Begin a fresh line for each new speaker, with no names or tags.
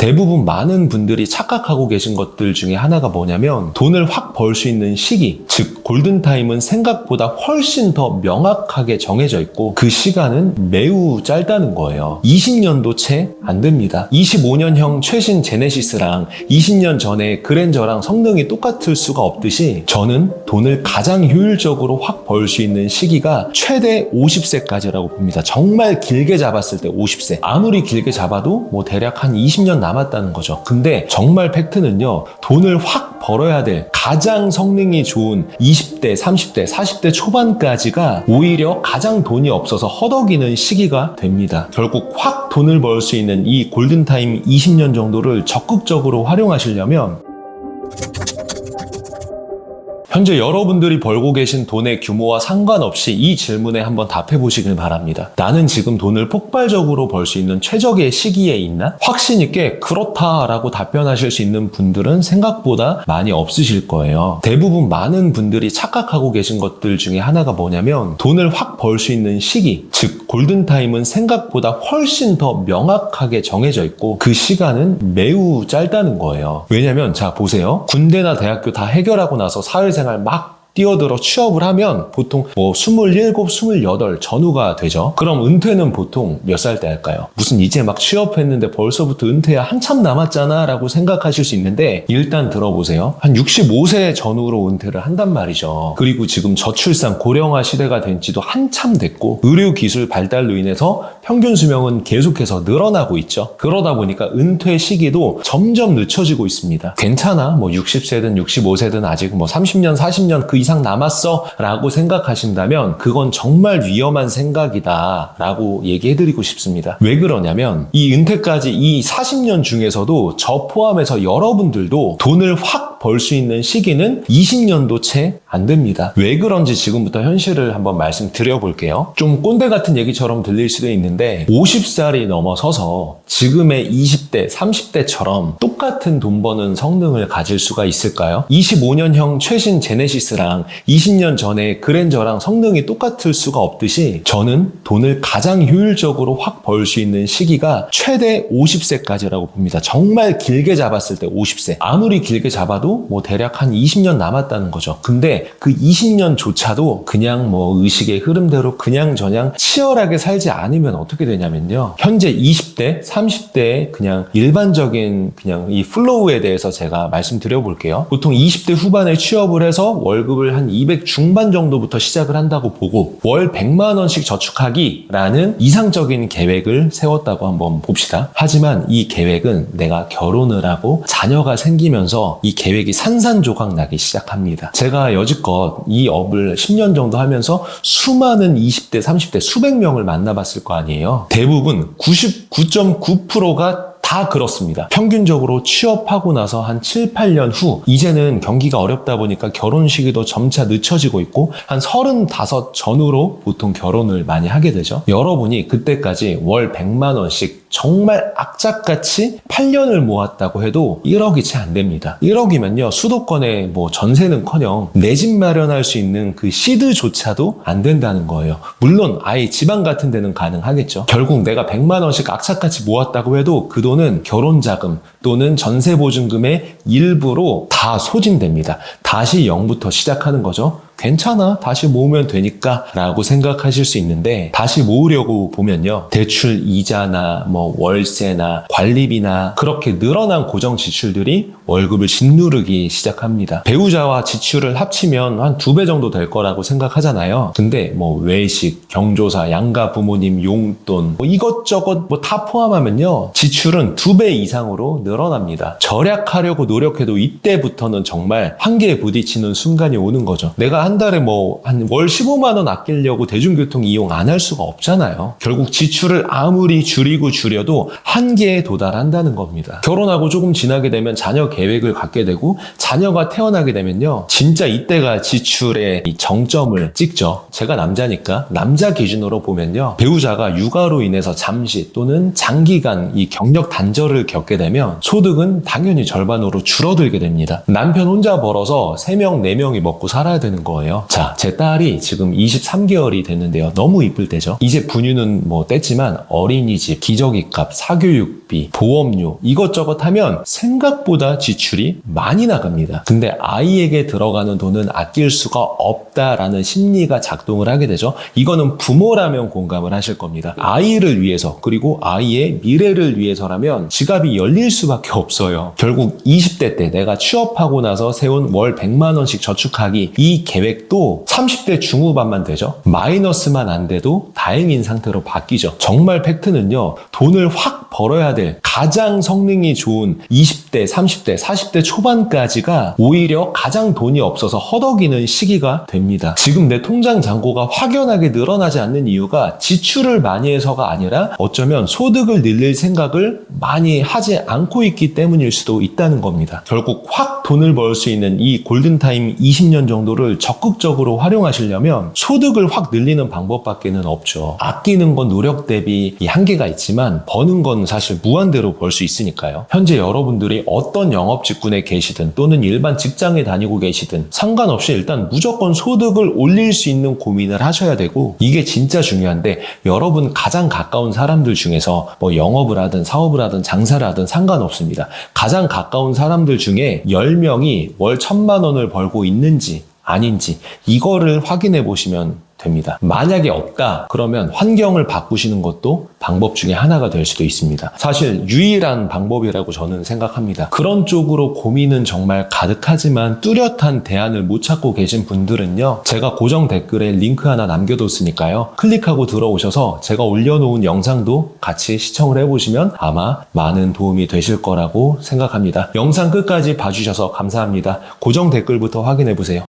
대부분 많은 분들이 착각하고 계신 것들 중에 하나가 뭐냐면 돈을 확 벌 수 있는 시기, 즉 골든타임은 생각보다 훨씬 더 명확하게 정해져 있고 그 시간은 매우 짧다는 거예요. 20년도 채 안 됩니다. 25년형 최신 제네시스랑 20년 전에 그랜저랑 성능이 똑같을 수가 없듯이 저는 돈을 가장 효율적으로 확 벌 수 있는 시기가 최대 50세까지라고 봅니다. 정말 길게 잡았을 때 50세. 아무리 길게 잡아도 뭐 대략 한 20년 남았다는 거죠. 근데 정말 팩트는요, 돈을 확 벌어야 될 가장 성능이 좋은 20대, 30대, 40대 초반까지가 오히려 가장 돈이 없어서 허덕이는 시기가 됩니다. 결국 확 돈을 벌 수 있는 이 골든타임 20년 정도를 적극적으로 활용하시려면 현재 여러분들이 벌고 계신 돈의 규모와 상관없이 이 질문에 한번 답해 보시길 바랍니다. 나는 지금 돈을 폭발적으로 벌 수 있는 최적의 시기에 있나? 확신 있게 그렇다라고 답변하실 수 있는 분들은 생각보다 많이 없으실 거예요. 대부분 많은 분들이 착각하고 계신 것들 중에 하나가 뭐냐면 돈을 확 벌 수 있는 시기, 즉 골든타임은 생각보다 훨씬 더 명확하게 정해져 있고 그 시간은 매우 짧다는 거예요. 왜냐면 자 보세요. 군대나 대학교 다 해결하고 나서 사회생활 막 뛰어들어 취업을 하면 보통 뭐 27, 28 전후가 되죠. 그럼 은퇴는 보통 몇 살 때 할까요? 무슨 이제 막 취업했는데 벌써부터 은퇴야 한참 남았잖아 라고 생각하실 수 있는데 일단 들어보세요. 한 65세 전후로 은퇴를 한단 말이죠. 그리고 지금 저출산 고령화 시대가 된 지도 한참 됐고 의료기술 발달로 인해서 평균 수명은 계속해서 늘어나고 있죠. 그러다 보니까 은퇴 시기도 점점 늦춰지고 있습니다. 괜찮아. 뭐 60세든 65세든 아직 뭐 30년, 40년 그 이상 남았어 라고 생각하신다면 그건 정말 위험한 생각이다 라고 얘기해드리고 싶습니다. 왜 그러냐면 이 은퇴까지 이 40년 중에서도 저 포함해서 여러분들도 돈을 확 벌 수 있는 시기는 20년도 채 안 됩니다. 왜 그런지 지금부터 현실을 한번 말씀드려 볼게요. 좀 꼰대 같은 얘기처럼 들릴 수도 있는데 50살이 넘어서서 지금의 20대, 30대처럼 똑같은 돈 버는 성능을 가질 수가 있을까요? 25년형 최신 제네시스랑 20년 전에 그랜저랑 성능이 똑같을 수가 없듯이 저는 돈을 가장 효율적으로 확 벌 수 있는 시기가 최대 50세까지라고 봅니다. 정말 길게 잡았을 때 50세. 아무리 길게 잡아도 뭐 대략 한 20년 남았다는 거죠. 근데 그 20년조차도 그냥 뭐 의식의 흐름대로 그냥저냥 치열하게 살지 않으면 어떻게 되냐면요. 현재 20대, 30대의 그냥 일반적인 그냥 이 플로우에 대해서 제가 말씀드려 볼게요. 보통 20대 후반에 취업을 해서 월급을 한 200 중반 정도부터 시작을 한다고 보고 월 100만 원씩 저축하기라는 이상적인 계획을 세웠다고 한번 봅시다. 하지만 이 계획은 내가 결혼을 하고 자녀가 생기면서 이 계획이 산산조각 나기 시작합니다. 제가 여지껏 이 업을 10년 정도 하면서 수많은 20대, 30대 수백 명을 만나봤을 거 아니에요. 대부분 99.9%가 다 그렇습니다. 평균적으로 취업하고 나서 한 7, 8년 후 이제는 경기가 어렵다 보니까 결혼 시기도 점차 늦춰지고 있고 한 35 전후로 보통 결혼을 많이 하게 되죠. 여러분이 그때까지 월 100만 원씩 정말 악착같이 8년을 모았다고 해도 1억이 채 안 됩니다. 1억이면요 수도권에 뭐 전세는커녕 내 집 마련할 수 있는 그 시드조차도 안 된다는 거예요. 물론 아예 지방 같은 데는 가능하겠죠. 결국 내가 100만 원씩 악착같이 모았다고 해도 그 돈은 결혼자금 또는 전세보증금의 일부로 다 소진됩니다. 다시 0부터 시작하는 거죠. 괜찮아, 다시 모으면 되니까 라고 생각하실 수 있는데 다시 모으려고 보면요 대출 이자나 뭐 월세나 관리비나 그렇게 늘어난 고정 지출들이 월급을 짓누르기 시작합니다. 배우자와 지출을 합치면 한 2배 정도 될 거라고 생각하잖아요. 근데 뭐 외식, 경조사, 양가 부모님 용돈 뭐 이것저것 뭐 다 포함하면요 지출은 2배 이상으로 늘어납니다. 절약하려고 노력해도 이때부터는 정말 한계에 부딪히는 순간이 오는 거죠. 내가 한 달에 뭐 한 월 15만 원 아끼려고 대중교통 이용 안 할 수가 없잖아요. 결국 지출을 아무리 줄여도 한계에 도달한다는 겁니다. 결혼하고 조금 지나게 되면 자녀 계획을 갖게 되고 자녀가 태어나게 되면요 진짜 이때가 지출의 정점을 찍죠. 제가 남자니까 남자 기준으로 보면요 배우자가 육아로 인해서 잠시 또는 장기간 이 경력 단절을 겪게 되면 소득은 당연히 절반으로 줄어들게 됩니다. 남편 혼자 벌어서 3명, 4명이 먹고 살아야 되는 거 거예요. 자, 제 딸이 지금 23개월이 됐는데요. 너무 이쁠 때죠. 이제 분유는 뭐 뗐지만 어린이집, 기저귀값, 사교육비, 보험료 이것저것 하면 생각보다 지출이 많이 나갑니다. 근데 아이에게 들어가는 돈은 아낄 수가 없다라는 심리가 작동을 하게 되죠. 이거는 부모라면 공감을 하실 겁니다. 아이를 위해서 그리고 아이의 미래를 위해서라면 지갑이 열릴 수밖에 없어요. 결국 20대 때 내가 취업하고 나서 세운 월 100만 원씩 저축하기 이 계획도 30대 중후반만 되죠. 마이너스만 안 돼도 다행인 상태로 바뀌죠. 정말 팩트는요. 돈을 확 벌어야 될 가장 성능이 좋은 20대, 30대, 40대 초반까지가 오히려 가장 돈이 없어서 허덕이는 시기가 됩니다. 지금 내 통장 잔고가 확연하게 늘어나지 않는 이유가 지출을 많이 해서가 아니라 어쩌면 소득을 늘릴 생각을 많이 하지 않고 있기 때문일 수도 있다는 겁니다. 결국 확 돈을 벌 수 있는 이 골든타임 20년 정도를 적극적으로 활용하시려면 소득을 확 늘리는 방법밖에는 없죠. 아끼는 건 노력 대비 한계가 있지만 버는 건 사실 무한대로 벌 수 있으니까요. 현재 여러분들이 어떤 영업 직군에 계시든 또는 일반 직장에 다니고 계시든 상관없이 일단 무조건 소득을 올릴 수 있는 고민을 하셔야 되고 이게 진짜 중요한데 여러분 가장 가까운 사람들 중에서 뭐 영업을 하든 사업을 하든 장사를 하든 상관없습니다. 가장 가까운 사람들 중에 10명이 월 1,000만 원을 벌고 있는지 아닌지 이거를 확인해 보시면 됩니다. 만약에 없다 그러면 환경을 바꾸시는 것도 방법 중에 하나가 될 수도 있습니다. 사실 유일한 방법이라고 저는 생각합니다. 그런 쪽으로 고민은 정말 가득하지만 뚜렷한 대안을 못 찾고 계신 분들은요. 제가 고정 댓글에 링크 하나 남겨뒀으니까요. 클릭하고 들어오셔서 제가 올려놓은 영상도 같이 시청을 해보시면 아마 많은 도움이 되실 거라고 생각합니다. 영상 끝까지 봐주셔서 감사합니다. 고정 댓글부터 확인해보세요.